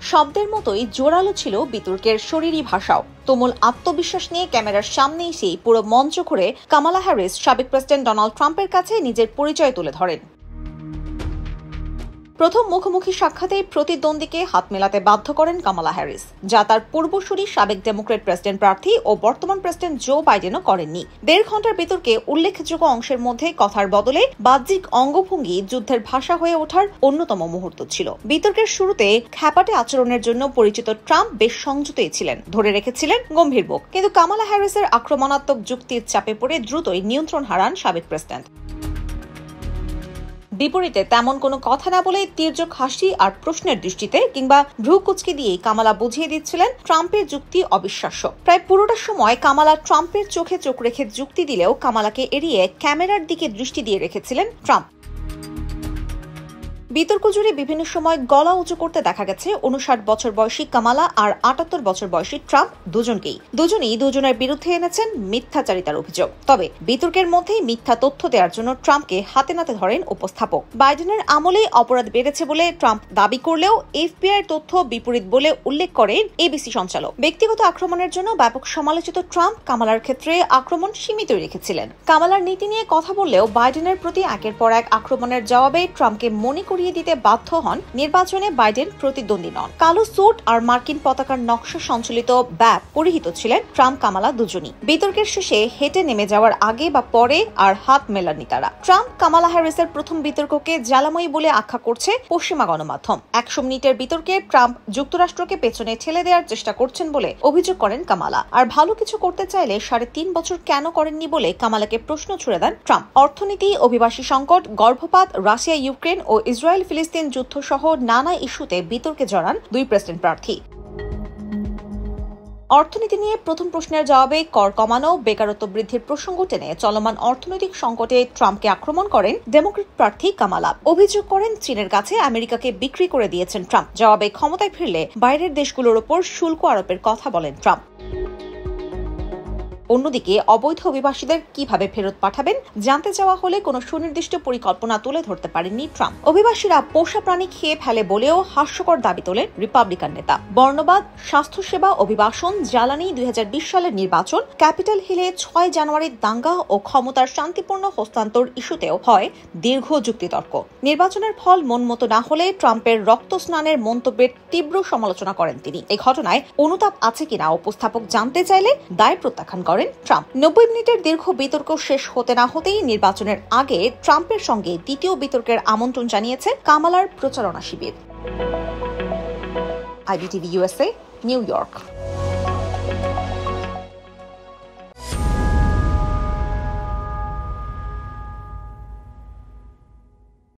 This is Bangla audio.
শব্দের মতোই জোরালো ছিল বিতর্কের শরীরী ভাষাও। তুমুল আত্মবিশ্বাস নিয়ে ক্যামেরার সামনে এসেই পুরো মঞ্চ ঘুরে কামালা হ্যারিস সাবেক প্রেসিডেন্ট ডোনাল্ড ট্রাম্পের কাছে নিজের পরিচয় তুলে ধরেন। প্রথম মুখোমুখি সাক্ষাতেই প্রতিদ্বন্দ্বীকে হাত মেলাতে বাধ্য করেন কামালা হ্যারিস, যা তার পূর্বসূরি সাবেক ডেমোক্রেট প্রেসিডেন্ট প্রার্থী ও বর্তমান প্রেসিডেন্ট জো বাইডেনও করেননি। ১.৫ ঘন্টার বিতর্কে উল্লেখযোগ্য অংশের মধ্যে কথার বদলে বাহ্যিক অঙ্গভঙ্গি যুদ্ধের ভাষা হয়ে ওঠার অন্যতম মুহূর্ত ছিল। বিতর্কের শুরুতে খ্যাপাটে আচরণের জন্য পরিচিত ট্রাম্প বেশ সংযতই ছিলেন, ধরে রেখেছিলেন গম্ভীর মুখ। কিন্তু কামালা হ্যারিসের আক্রমণাত্মক যুক্তির চাপে পড়ে দ্রুতই নিয়ন্ত্রণ হারান সাবেক প্রেসিডেন্ট। বিপরীতে তেমন কোনো কথা না বলে তীর্যক হাসি আর প্রশ্নের দৃষ্টিতে কিংবা ভ্রু কুচকে দিয়ে কামালা বুঝিয়ে দিচ্ছিলেন ট্রাম্পের যুক্তি অবিশ্বাস্য। প্রায় পুরোটা সময় কামালা ট্রাম্পের চোখে চোখ রেখে যুক্তি দিলেও কামালাকে এড়িয়ে ক্যামেরার দিকে দৃষ্টি দিয়ে রেখেছিলেন ট্রাম্প। বিতর্ক জুড়ে বিভিন্ন সময় গলা উঁচু করতে দেখা গেছে ৫৯ বছর বয়সী কামালা আর ৭৮ বছর বয়সী ট্রাম্প দুজনেই দুজনের বিরুদ্ধে এনেছেন মিথ্যাচারিতার অভিযোগ। তবে বিতর্কের মধ্যেই মিথ্যা তথ্য দেওয়ার জন্য ট্রাম্পকে হাতে নাতে ধরেন উপস্থাপক। বাইডেনের আমলেই অপরাধ বেড়েছে বলে ট্রাম্প দাবি করলেও এফবিআইয়ের তথ্য বিপরীত বলে উল্লেখ করেন এবিসি সঞ্চালক। ব্যক্তিগত আক্রমণের জন্য ব্যাপক সমালোচিত ট্রাম্প কামালার ক্ষেত্রে আক্রমণ সীমিত রেখেছিলেন। কামালার নীতি নিয়ে কথা বললেও বাইডেনের প্রতি একের পর এক আক্রমণের জবাবে ট্রাম্পকে মনে করিয়ে দিতে বাধ্য হন নির্বাচনে বাইডেন প্রতিদ্বন্দ্বী নন। কালো স্যুট আর মার্কিন পতাকার নকশা সঞ্চালিত ব্যাগ পরিহিত ছিলেন ট্রাম্প কামালা দুজনই। বিতর্কের শেষে হেঁটে নেমে যাওয়ার আগে বা পরে আর হাত মেলাননি তারা। ট্রাম্প কামালা হ্যারিসের প্রথম বিতর্ককে জ্বালাময়ী বলে আখ্যা করছে পশ্চিমা গণমাধ্যম। ১০০ মিনিটের বিতর্কে ট্রাম্প যুক্তরাষ্ট্রকে পেছনে ঠেলে দেওয়ার চেষ্টা করছেন বলে অভিযোগ করেন কামালা। আর ভালো কিছু করতে চাইলে ৩.৫ বছর কেন করেননি বলে কামালাকে প্রশ্ন ছুড়ে দেন ট্রাম্প। অর্থনীতি, অভিবাসী সংকট, গর্ভপাত, রাশিয়া ইউক্রেন ও ইসরায়েল ফিলিস্তিন যুদ্ধ সহ নানা ইস্যুতে বিতর্কে জড়ান দুই প্রেসিডেন্ট প্রার্থী। অর্থনীতি নিয়ে প্রথম প্রশ্নের জবাবে কর কমানো, বেকারত্ব বৃদ্ধির প্রসঙ্গ টেনে চলমান অর্থনৈতিক সংকটে ট্রাম্পকে আক্রমণ করেন ডেমোক্রেট প্রার্থী কামালা। অভিযোগ করেন চীনের কাছে আমেরিকাকে বিক্রি করে দিয়েছেন ট্রাম্প। জবাবে ক্ষমতায় ফিরলে বাইরের দেশগুলোর ওপর শুল্ক আরোপের কথা বলেন ট্রাম্প। অন্যদিকে অবৈধ অভিবাসীদের কিভাবে ফেরত পাঠাবেন জানতে চাওয়া হলে কোনো সুনির্দিষ্ট পরিকল্পনা তুলে ধরতে পারেননি ট্রাম্প। অভিবাসীরা পোষা প্রাণী খেয়ে ফেলে বলেও হাস্যকর দাবি তোলেন রিপাবলিকান নেতা। বর্ণবাদ, স্বাস্থ্যসেবা, অভিবাসন, জ্বালানি, ২০২০ সালের নির্বাচন, ক্যাপিটাল হিলে ৬ জানুয়ারির দাঙ্গা ও ক্ষমতার শান্তিপূর্ণ হস্তান্তর ইস্যুতেও হয় দীর্ঘ যুক্তিতর্ক। নির্বাচনের ফল মন মতো না হলে ট্রাম্পের রক্ত স্নানের মন্তব্যের তীব্র সমালোচনা করেন তিনি। এই ঘটনায় অনুতাপ আছে কিনা উপস্থাপক জানতে চাইলে দায় প্রত্যাখ্যান করেন ট্রাম্প। ৯০ মিনিটের দীর্ঘ বিতর্ক শেষ হতে না হতেই নির্বাচনের আগে ট্রাম্পের সঙ্গে দ্বিতীয় বিতর্কের আমন্ত্রণ জানিয়েছে কামালার প্রচারণা শিবির। IBTV USA, new York.